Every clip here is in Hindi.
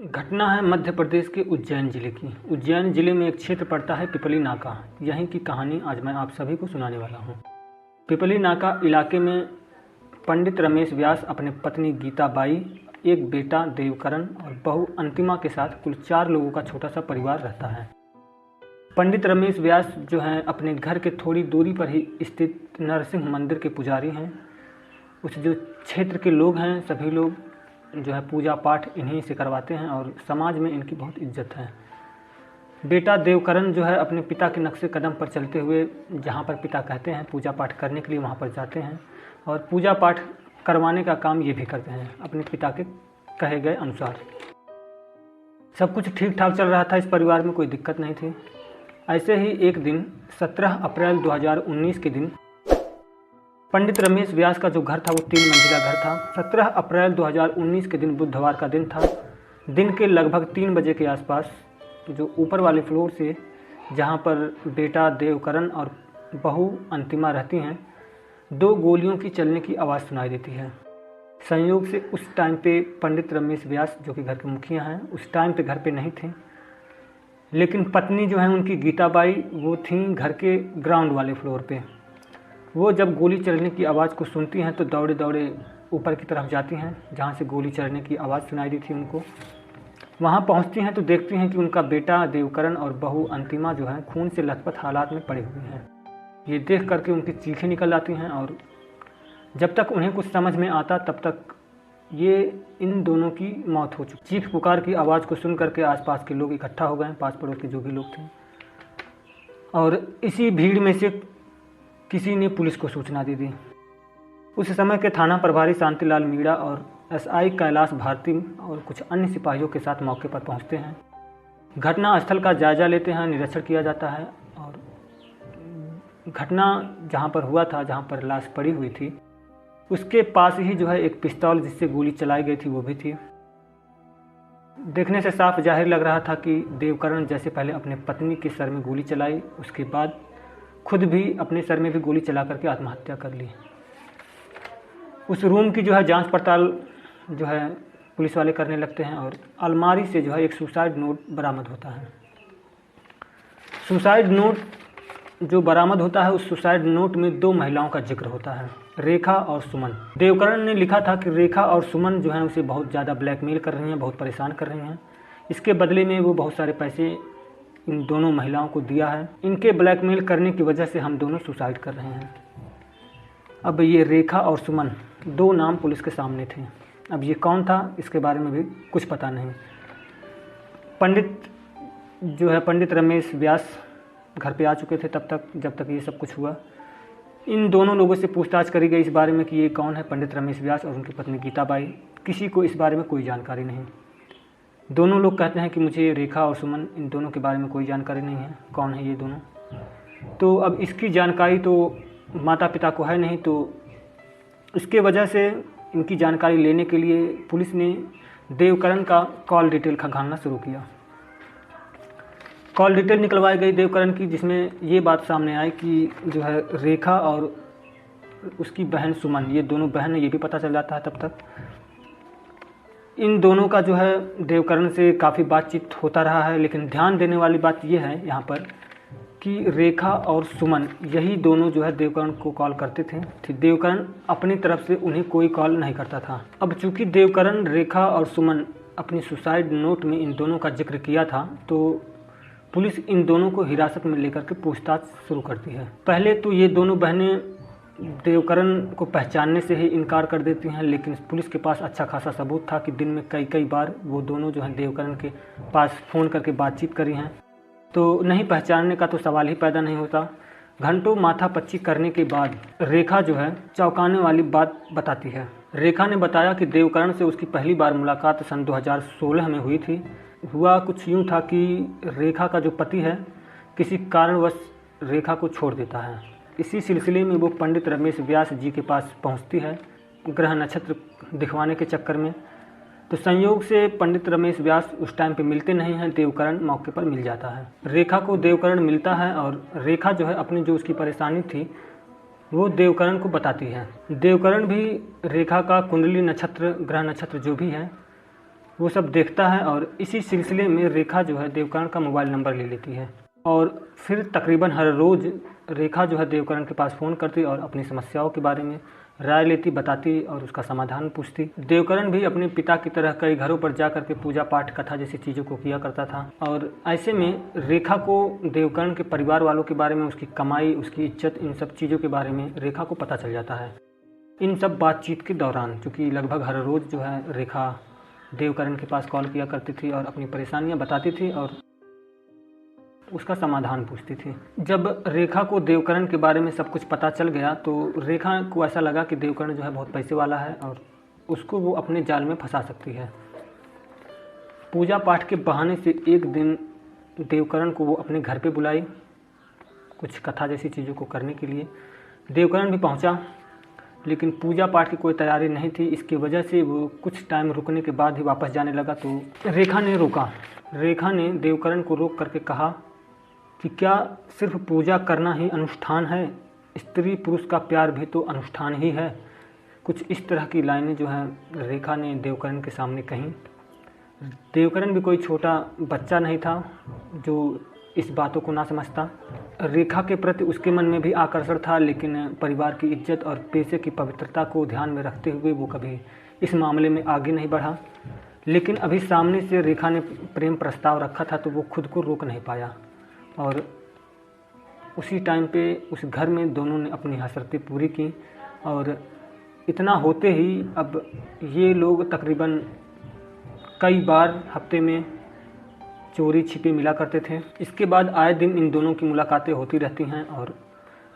घटना है मध्य प्रदेश के उज्जैन जिले की। उज्जैन जिले में एक क्षेत्र पड़ता है पिपली नाका। यहीं की कहानी आज मैं आप सभी को सुनाने वाला हूँ। पिपली नाका इलाके में पंडित रमेश व्यास अपने पत्नी गीता बाई, एक बेटा देवकरण और बहू अंतिमा के साथ कुल 4 लोगों का छोटा सा परिवार रहता है। पंडित रमेश व्यास जो हैं अपने घर के थोड़ी दूरी पर ही स्थित नरसिंह मंदिर के पुजारी हैं। उस जो क्षेत्र के लोग हैं सभी लोग जो है पूजा पाठ इन्हीं से करवाते हैं और समाज में इनकी बहुत इज्जत है। बेटा देवकरण जो है अपने पिता के नक्शे कदम पर चलते हुए जहाँ पर पिता कहते हैं पूजा पाठ करने के लिए वहाँ पर जाते हैं और पूजा पाठ करवाने का काम ये भी करते हैं अपने पिता के कहे गए अनुसार। सब कुछ ठीक ठाक चल रहा था, इस परिवार में कोई दिक्कत नहीं थी। ऐसे ही एक दिन 17 अप्रैल 2019 के दिन पंडित रमेश व्यास का जो घर था वो 3 मंजिला घर था। 17 अप्रैल 2019 के दिन बुधवार का दिन था। दिन के लगभग 3 बजे के आसपास जो ऊपर वाले फ्लोर से जहाँ पर बेटा देवकरण और बहू अंतिमा रहती हैं, 2 गोलियों की चलने की आवाज़ सुनाई देती है। संयोग से उस टाइम पे पंडित रमेश व्यास जो कि घर के मुखिया हैं उस टाइम पे घर पे नहीं थे, लेकिन पत्नी जो है उनकी गीता बाई वो थी घर के ग्राउंड वाले फ्लोर पे। वो जब गोली चलने की आवाज़ को सुनती हैं तो दौड़े दौड़े ऊपर की तरफ जाती हैं जहाँ से गोली चलने की आवाज़ सुनाई दी थी उनको। वहाँ पहुँचती हैं तो देखती हैं कि उनका बेटा देवकरण और बहू अंतिमा जो है खून से लथपथ हालात में पड़े हुए हैं। ये देख करके उनकी चीखें निकल आती हैं और जब तक उन्हें कुछ समझ में आता तब तक ये इन दोनों की मौत हो चुकी। चीख पुकार की आवाज़ को सुन करके आसपास के लोग इकट्ठा हो गए, पास पड़ोस के जो भी लोग थे, और इसी भीड़ में से किसी ने पुलिस को सूचना दे दी। उस समय के थाना प्रभारी शांतिलाल मीणा और एसआई कैलाश भारती और कुछ अन्य सिपाहियों के साथ मौके पर पहुंचते हैं। घटना स्थल का जायजा लेते हैं, निरीक्षण किया जाता है और घटना जहां पर हुआ था, जहां पर लाश पड़ी हुई थी, उसके पास ही जो है एक पिस्तौल जिससे गोली चलाई गई थी वो भी थी। देखने से साफ जाहिर लग रहा था कि देवकरण जैसे पहले अपने पत्नी के सर में गोली चलाई, उसके बाद खुद भी अपने सर में भी गोली चला करके आत्महत्या कर ली। उस रूम की जो है जांच पड़ताल जो है पुलिस वाले करने लगते हैं और अलमारी से जो है एक सुसाइड नोट बरामद होता है। सुसाइड नोट जो बरामद होता है उस सुसाइड नोट में 2 महिलाओं का जिक्र होता है, रेखा और सुमन। देवकरण ने लिखा था कि रेखा और सुमन जो हैं उसे बहुत ज़्यादा ब्लैकमेल कर रही हैं, बहुत परेशान कर रही हैं। इसके बदले में वो बहुत सारे पैसे इन दोनों महिलाओं को दिया है। इनके ब्लैकमेल करने की वजह से हम दोनों सुसाइड कर रहे हैं। अब ये रेखा और सुमन 2 नाम पुलिस के सामने थे। अब ये कौन था इसके बारे में भी कुछ पता नहीं। पंडित रमेश व्यास घर पे आ चुके थे तब तक, जब तक ये सब कुछ हुआ। इन दोनों लोगों से पूछताछ करी गई इस बारे में कि ये कौन है पंडित रमेश व्यास और उनकी पत्नी गीता बाई। किसी को इस बारे में कोई जानकारी नहीं। दोनों लोग कहते हैं कि मुझे रेखा और सुमन इन दोनों के बारे में कोई जानकारी नहीं है, कौन है ये दोनों। तो अब इसकी जानकारी तो माता पिता को है नहीं, तो इसके वजह से इनकी जानकारी लेने के लिए पुलिस ने देवकरण का कॉल डिटेल खंगालना शुरू किया। कॉल डिटेल निकलवाई गई देवकरण की, जिसमें ये बात सामने आई कि जो है रेखा और उसकी बहन सुमन, ये दोनों बहन है, ये भी पता चल जाता है तब तक। इन दोनों का जो है देवकरण से काफ़ी बातचीत होता रहा है, लेकिन ध्यान देने वाली बात यह है यहाँ पर कि रेखा और सुमन यही दोनों जो है देवकरण को कॉल करते थे। देवकरण अपनी तरफ से उन्हें कोई कॉल नहीं करता था। अब चूंकि देवकरण, रेखा और सुमन अपनी सुसाइड नोट में इन दोनों का जिक्र किया था, तो पुलिस इन दोनों को हिरासत में लेकर के पूछताछ शुरू करती है। पहले तो ये दोनों बहनें देवकरण को पहचानने से ही इनकार कर देती हैं, लेकिन पुलिस के पास अच्छा खासा सबूत था कि दिन में कई बार वो दोनों जो हैं देवकरण के पास फ़ोन करके बातचीत करी हैं, तो नहीं पहचानने का तो सवाल ही पैदा नहीं होता। घंटों माथापच्ची करने के बाद रेखा जो है चौंकाने वाली बात बताती है। रेखा ने बताया कि देवकरण से उसकी पहली बार मुलाकात सन 2016 में हुई थी। हुआ कुछ यूँ था कि रेखा का जो पति है किसी कारणवश रेखा को छोड़ देता है। इसी सिलसिले में वो पंडित रमेश व्यास जी के पास पहुंचती है ग्रह नक्षत्र दिखवाने के चक्कर में। तो संयोग से पंडित रमेश व्यास उस टाइम पे मिलते नहीं हैं, देवकरण मौके पर मिल जाता है। रेखा को देवकरण मिलता है और रेखा जो है अपनी जो उसकी परेशानी थी वो देवकरण को बताती है। देवकरण भी रेखा का कुंडली नक्षत्र, ग्रह नक्षत्र जो भी है वो सब देखता है और इसी सिलसिले में रेखा जो है देवकरण का मोबाइल नंबर ले लेती है और फिर तकरीबन हर रोज़ रेखा जो है देवकरण के पास फ़ोन करती और अपनी समस्याओं के बारे में राय लेती, बताती और उसका समाधान पूछती। देवकरण भी अपने पिता की तरह कई घरों पर जा करके पूजा पाठ कथा जैसी चीज़ों को किया करता था और ऐसे में रेखा को देवकरण के परिवार वालों के बारे में, उसकी कमाई, उसकी इज्जत, इन सब चीज़ों के बारे में रेखा को पता चल जाता है। इन सब बातचीत के दौरान, चूँकि लगभग हर रोज़ जो है रेखा देवकरण के पास कॉल किया करती थी और अपनी परेशानियाँ बताती थी और उसका समाधान पूछती थी। जब रेखा को देवकरण के बारे में सब कुछ पता चल गया तो रेखा को ऐसा लगा कि देवकरण जो है बहुत पैसे वाला है और उसको वो अपने जाल में फंसा सकती है। पूजा पाठ के बहाने से एक दिन देवकरण को वो अपने घर पे बुलाई कुछ कथा जैसी चीज़ों को करने के लिए। देवकरण भी पहुंचा, लेकिन पूजा पाठ की कोई तैयारी नहीं थी। इसकी वजह से वो कुछ टाइम रुकने के बाद ही वापस जाने लगा तो रेखा ने रोका। रेखा ने देवकरण को रोक करके कहा कि क्या सिर्फ पूजा करना ही अनुष्ठान है? स्त्री पुरुष का प्यार भी तो अनुष्ठान ही है। कुछ इस तरह की लाइनें जो है रेखा ने देवकरण के सामने कहीं। देवकरण भी कोई छोटा बच्चा नहीं था जो इस बातों को ना समझता। रेखा के प्रति उसके मन में भी आकर्षण था, लेकिन परिवार की इज्जत और पेशे की पवित्रता को ध्यान में रखते हुए वो कभी इस मामले में आगे नहीं बढ़ा। लेकिन अभी सामने से रेखा ने प्रेम प्रस्ताव रखा था तो वो खुद को रोक नहीं पाया और उसी टाइम पे उस घर में दोनों ने अपनी हसरतें पूरी की। और इतना होते ही अब ये लोग तकरीबन कई बार हफ्ते में चोरी छिपे मिला करते थे। इसके बाद आए दिन इन दोनों की मुलाकातें होती रहती हैं और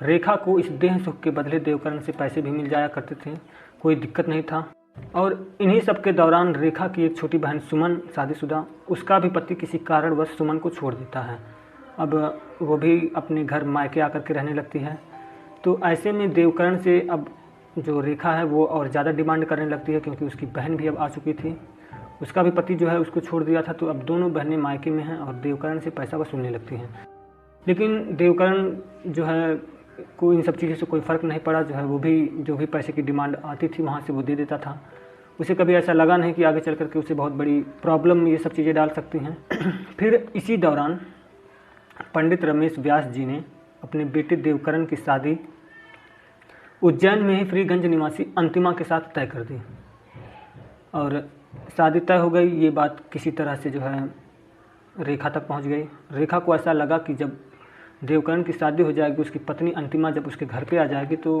रेखा को इस देह सुख के बदले देवकरण से पैसे भी मिल जाया करते थे, कोई दिक्कत नहीं था। और इन्हीं सब के दौरान रेखा की एक छोटी बहन सुमन, शादीशुदा, उसका भी पति किसी कारणवश सुमन को छोड़ देता है। अब वो भी अपने घर मायके आकर के रहने लगती है। तो ऐसे में देवकरण से अब जो रेखा है वो और ज़्यादा डिमांड करने लगती है, क्योंकि उसकी बहन भी अब आ चुकी थी। उसका भी पति जो है उसको छोड़ दिया था, तो अब दोनों बहनें मायके में हैं और देवकरण से पैसा वसूलने लगती हैं। लेकिन देवकरण जो है को इन सब चीज़ों से कोई फ़र्क नहीं पड़ा। जो है वो भी जो भी पैसे की डिमांड आती थी वहाँ से वो दे देता था। उसे कभी ऐसा लगा नहीं कि आगे चल कर के उसे बहुत बड़ी प्रॉब्लम में ये सब चीज़ें डाल सकती हैं। फिर इसी दौरान पंडित रमेश व्यास जी ने अपने बेटे देवकरण की शादी उज्जैन में ही फ्रीगंज निवासी अंतिमा के साथ तय कर दी और शादी तय हो गई। ये बात किसी तरह से जो है रेखा तक पहुंच गई। रेखा को ऐसा लगा कि जब देवकरण की शादी हो जाएगी, उसकी पत्नी अंतिमा जब उसके घर पे आ जाएगी तो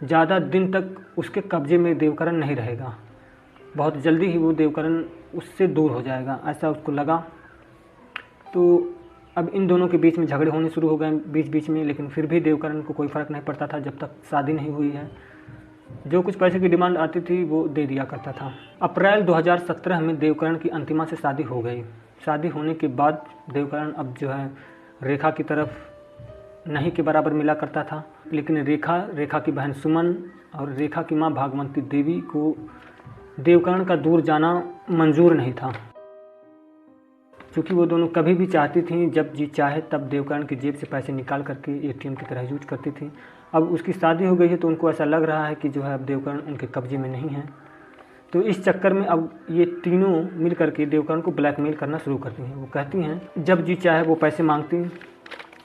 ज़्यादा दिन तक उसके कब्जे में देवकरण नहीं रहेगा। बहुत जल्दी ही वो देवकरण उससे दूर हो जाएगा, ऐसा उसको लगा। तो अब इन दोनों के बीच में झगड़े होने शुरू हो गए बीच बीच में, लेकिन फिर भी देवकरण को कोई फ़र्क नहीं पड़ता था जब तक शादी नहीं हुई है। जो कुछ पैसे की डिमांड आती थी वो दे दिया करता था। अप्रैल 2017 में देवकरण की अंतिमा से शादी हो गई। शादी होने के बाद देवकरण अब जो है रेखा की तरफ नहीं के बराबर मिला करता था, लेकिन रेखा की बहन सुमन और रेखा की माँ भागवंती देवी को देवकरण का दूर जाना मंजूर नहीं था, क्योंकि वो दोनों कभी भी चाहती थीं जब जी चाहे तब देवकरण की जेब से पैसे निकाल करके एटीएम की तरह यूज करती थी। अब उसकी शादी हो गई है तो उनको ऐसा लग रहा है कि जो है अब देवकरण उनके कब्जे में नहीं है। तो इस चक्कर में अब ये तीनों मिल करके देवकरण को ब्लैकमेल करना शुरू करती हैं। वो कहती हैं जब जी चाहे वो पैसे मांगती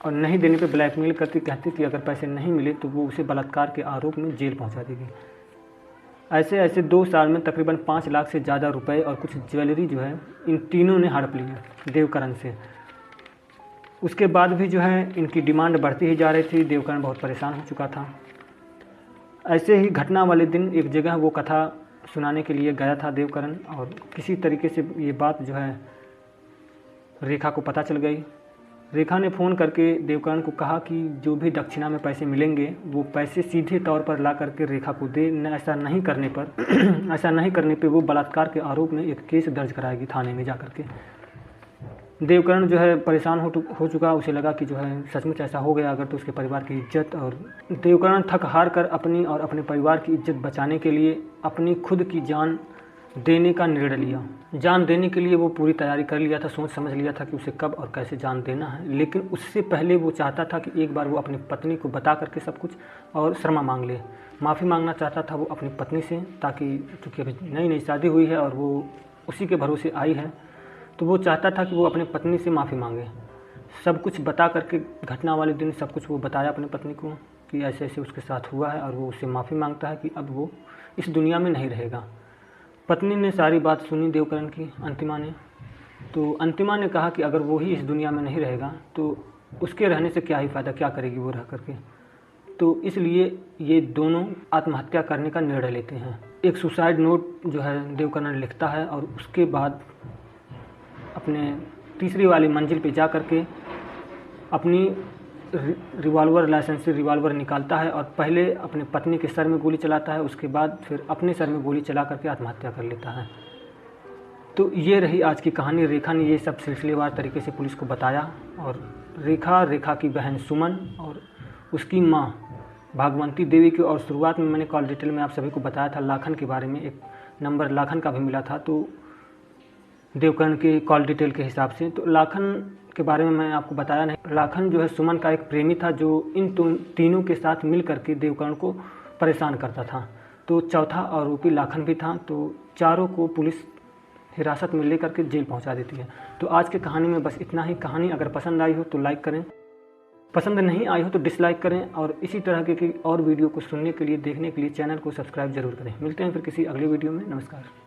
और नहीं देने पे ब्लैकमेल करती, कहती कि अगर पैसे नहीं मिले तो वो उसे बलात्कार के आरोप में जेल पहुंचा देगी। ऐसे ऐसे 2 साल में तकरीबन 5 लाख से ज़्यादा रुपए और कुछ ज्वेलरी जो है इन तीनों ने हड़प लिया देवकरण से। उसके बाद भी जो है इनकी डिमांड बढ़ती ही जा रही थी। देवकरण बहुत परेशान हो चुका था। ऐसे ही घटना वाले दिन एक जगह वो कथा सुनाने के लिए गया था देवकरण और किसी तरीके से ये बात जो है रेखा को पता चल गई। रेखा ने फ़ोन करके देवकरण को कहा कि जो भी दक्षिणा में पैसे मिलेंगे वो पैसे सीधे तौर पर ला करके रेखा को दे। ऐसा नहीं करने पर वो बलात्कार के आरोप में एक केस दर्ज कराएगी थाने में जा करके। देवकरण जो है परेशान हो चुका। उसे लगा कि जो है सचमुच ऐसा हो गया अगर तो उसके परिवार की इज्जत, और देवकरण थक हार कर अपनी और अपने परिवार की इज्जत बचाने के लिए अपनी खुद की जान देने का निर्णय लिया। जान देने के लिए वो पूरी तैयारी कर लिया था, सोच समझ लिया था कि उसे कब और कैसे जान देना है। लेकिन उससे पहले वो चाहता था कि एक बार वो अपनी पत्नी को बता करके सब कुछ और क्षमा मांग ले। माफ़ी मांगना चाहता था वो अपनी पत्नी से, ताकि चूँकि अभी नई नई शादी हुई है और वो उसी के भरोसे आई है। तो वो चाहता था कि वो अपने पत्नी से माफ़ी मांगे। सब कुछ बता करके घटना वाले दिन सब कुछ वो बताया अपनी पत्नी को कि ऐसे ऐसे उसके साथ हुआ है, और वो उससे माफ़ी मांगता है कि अब वो इस दुनिया में नहीं रहेगा। पत्नी ने सारी बात सुनी देवकरण की, अंतिमा ने। तो अंतिमा ने कहा कि अगर वो ही इस दुनिया में नहीं रहेगा तो उसके रहने से क्या ही फ़ायदा, क्या करेगी वो रह करके। तो इसलिए ये दोनों आत्महत्या करने का निर्णय लेते हैं। एक सुसाइड नोट जो है देवकर्ण लिखता है, और उसके बाद अपने तीसरी वाली मंजिल पे जा करके अपनी रिवॉल्वर, लाइसेंसी रिवॉल्वर निकालता है और पहले अपने पत्नी के सर में गोली चलाता है, उसके बाद फिर अपने सर में गोली चला करके आत्महत्या कर लेता है। तो ये रही आज की कहानी। रेखा ने ये सब सिलसिलेवार तरीके से पुलिस को बताया, और रेखा की बहन सुमन और उसकी माँ भागवंती देवी की। और शुरुआत में मैंने कॉल डिटेल में आप सभी को बताया था लाखन के बारे में, एक नंबर लाखन का भी मिला था तो देवकर्ण के कॉल डिटेल के हिसाब से। तो लाखन के बारे में मैं आपको बताया नहीं। लाखन जो है सुमन का एक प्रेमी था जो इन तीनों के साथ मिल करके देवकर्ण को परेशान करता था। तो चौथा आरोपी लाखन भी था। तो चारों को पुलिस हिरासत में लेकर के जेल पहुंचा देती है। तो आज की कहानी में बस इतना ही। कहानी अगर पसंद आई हो तो लाइक करें, पसंद नहीं आई हो तो डिसलाइक करें, और इसी तरह के और वीडियो को सुनने के लिए, देखने के लिए चैनल को सब्सक्राइब जरूर करें। मिलते हैं फिर किसी अगले वीडियो में। नमस्कार।